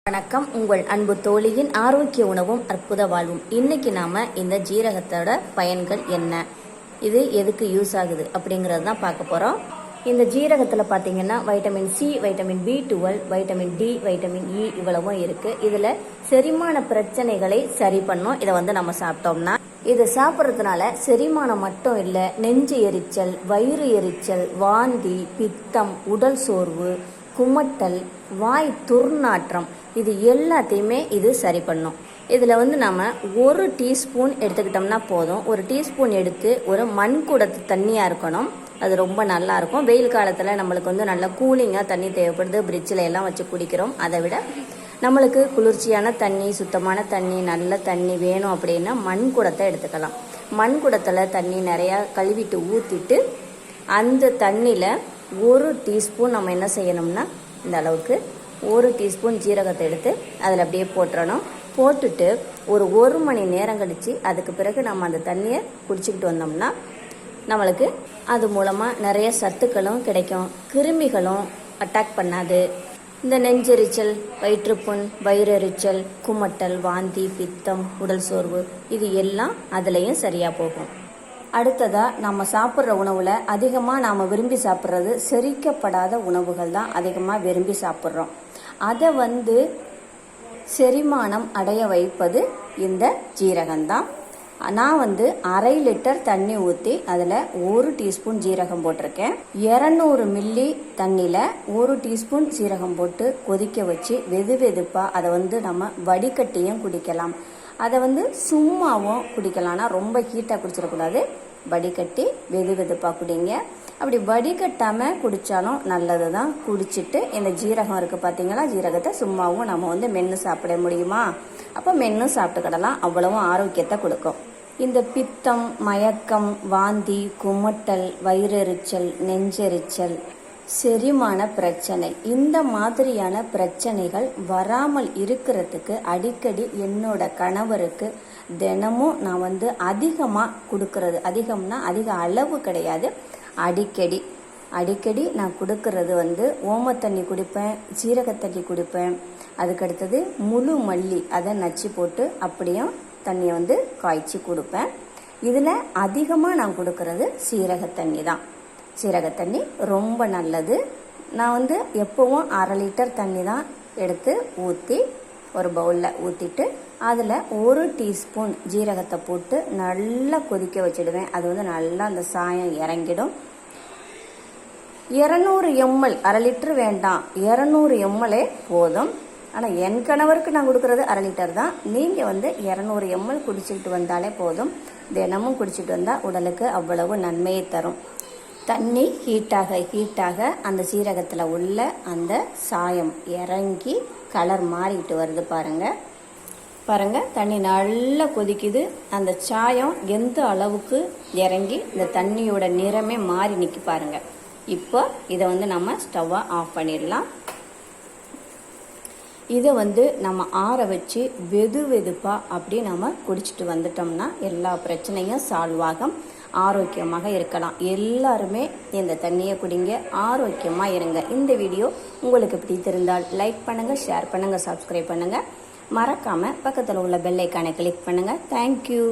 வணக்கம். உங்கள் அன்பு தோழியின் ஆரோக்கிய உணவும் அற்புத வாழ்வும். இன்னைக்கு நாம இந்த ஜீரகத்தோட பயன்கள் என்ன, இது எதுக்கு யூஸ் ஆகுது அப்படிங்கறது தான் பார்க்க போறோம். இந்த ஜீரகத்துல பாத்தீங்கன்னா vitamin C, vitamin B12, vitamin D, vitamin E இவ்வளவும் இருக்கு. இதுல செரிமான பிரச்சனைகளை சரி பண்ணும். இதை நம்ம சாப்பிட்டோம்னா, இதை சாப்பிட்றதுனால செரிமானம் மட்டும் இல்லை, நெஞ்சு எரிச்சல், வயிறு எரிச்சல், வாந்தி, பித்தம், உடல் சோர்வு, குமட்டல், வாய் துர்நாற்றம், இது எல்லாத்தையுமே இது சரி பண்ணும். இதில் நம்ம ஒரு டீஸ்பூன் எடுத்துக்கிட்டோம்னா போதும். ஒரு டீஸ்பூன் எடுத்து ஒரு மண் குடத்து தண்ணியாக இருக்கணும். அது ரொம்ப நல்லா இருக்கும். வெயில் காலத்தில் நம்மளுக்கு நல்லா கூலிங்காக தண்ணி தேவைப்படுது. பிரிட்ஜில் எல்லாம் வச்சு குடிக்கிறோம். அதை விட நம்மளுக்கு குளிர்ச்சியான தண்ணி, சுத்தமான தண்ணி, நல்ல தண்ணி வேணும் அப்படின்னா மண் குடத்தை எடுத்துக்கலாம். மண் குடத்தில் தண்ணி நிறையா கழுவிட்டு ஊற்றிட்டு அந்த தண்ணியில் ஒரு டீஸ்பூன் நம்ம என்ன செய்யணும்னா, இந்த அளவுக்கு ஒரு டீஸ்பூன் ஜீரகத்தை எடுத்து அதில் அப்படியே போட்டுறணும். போட்டுட்டு ஒரு மணி நேரம் கழித்து அதுக்கு பிறகு நம்ம அந்த தண்ணியை குடிச்சிக்கிட்டு வந்தோம்னா நம்மளுக்கு அது மூலமாக நிறைய சத்துக்களும் கிடைக்கும். கிருமிகளும் அட்டாக் பண்ணாது. இந்த நெஞ்செரிச்சல், வயிற்றுப்புண், வயிறெரிச்சல், குமட்டல், வாந்தி, பித்தம், உடல் சோர்வு, இது எல்லாம் அதுலேயும் சரியாக போகும். அடுத்ததாக நம்ம சாப்பிட்ற உணவில் அதிகமாக நாம் விரும்பி சாப்பிட்றது செரிக்கப்படாத உணவுகள் தான் அதிகமாக விரும்பி சாப்பிட்றோம். அதை செரிமானம் அடைய வைப்பது இந்த ஜீரகம்தான். நான் 1/2 லிட்டர் தண்ணி ஊற்றி அதில் 1 டீஸ்பூன் ஜீரகம் போட்டிருக்கேன். 200 மில்லி தண்ணியில் 1 டீஸ்பூன் ஜீரகம் போட்டு கொதிக்க வச்சு வெதுவெதுப்பாக அதை நம்ம வடிகட்டியும் குடிக்கலாம். அதை சும்மாவும் குடிக்கலாம். ஆனால் ரொம்ப ஹீட்டாக குடிச்சிடக்கூடாது. வடிகட்டி வெதுவெதுப்பாக குடிங்க. அப்படி வடிகட்டாமல் குடித்தாலும் நல்லது தான். குடிச்சிட்டு இந்த ஜீரகம் இருக்குது பார்த்தீங்களா, ஜீரகத்தை சும்மாவும் நம்ம மென்று சாப்பிட முடியுமா? அப்போ மென்று சாப்பிட்டுக்கிடலாம். அவ்வளவும் ஆரோக்கியத்தை கொடுக்கும். இந்த பித்தம், மயக்கம், வாந்தி, குமட்டல், வயிறெரிச்சல், நெஞ்செரிச்சல், செரிமான பிரச்சனை, இந்த மாதிரியான பிரச்சனைகள் வராமல் இருக்கிறதுக்கு அடிக்கடி என்னோட கணவருக்கு தினமும் நான் அதிகமாக கொடுக்கறது, அதிகம்னா அதிக அளவு கிடையாது, அடிக்கடி நான் கொடுக்கறது ஓமத்தண்ணி குடிப்பேன், சீரகத்தண்ணி குடிப்பேன். அதுக்கடுத்தது முழு மல்லி அதை நச்சு போட்டு அப்படியும் தண்ணியை காய்ச்சி கொடுப்பேன். இதில் அதிகமாக நான் கொடுக்கறது சீரகத்தண்ணி தான். சீரகத்தண்ணி ரொம்ப நல்லது. நான் எப்பவும் 1/2 லிட்டர் தண்ணி தான் எடுத்து ஊற்றி ஒரு பவுலில் ஊற்றிட்டு அதில் 1 டீஸ்பூன் ஜீரகத்தை போட்டு நல்லா கொதிக்க வச்சிடுவேன். அது நல்லா அந்த சாயம் இறங்கிடும். 200 ml, 1/2 லிட்டர் வேண்டாம், 200 ml போதும். ஆனால் என் கணவருக்கு நான் கொடுக்குறது 1/2 லிட்டர் தான். நீங்கள் 200 ml குடிச்சிக்கிட்டு வந்தாலே போதும். தினமும் குடிச்சிட்டு வந்தால் உடலுக்கு அவ்வளவு நன்மையை தரும். தண்ணி ஹீட்டாக அந்த சீரகத்தில் உள்ள அந்த சாயம் இறங்கி கலர் மாறிட்டு வருது பாருங்க. தண்ணி நல்லா கொதிக்குது. அந்த சாயம் எந்த அளவுக்கு இறங்கி இந்த தண்ணியோட நிறமே மாறி நிற்கி பாருங்க. இப்போ இதை நம்ம ஸ்டவ்வை ஆஃப் பண்ணிடலாம். இதை நம்ம ஆற வச்சு வெதுப்பாக அப்படி நம்ம குடிச்சிட்டு வந்துட்டோம்னா எல்லா பிரச்சனையும் சால்வ் ஆகும். ஆரோக்கியமாக இருக்கலாம். எல்லாருமே இந்த தண்ணியை குடிங்க, ஆரோக்கியமாக இருங்க. இந்த வீடியோ உங்களுக்கு பிடித்திருந்தால் லைக் பண்ணுங்கள், ஷேர் பண்ணுங்கள், சப்ஸ்கிரைப் பண்ணுங்கள். மறக்காமல் பக்கத்தில் உள்ள பெல் ஐக்கானை கிளிக் பண்ணுங்கள். தேங்க்யூ.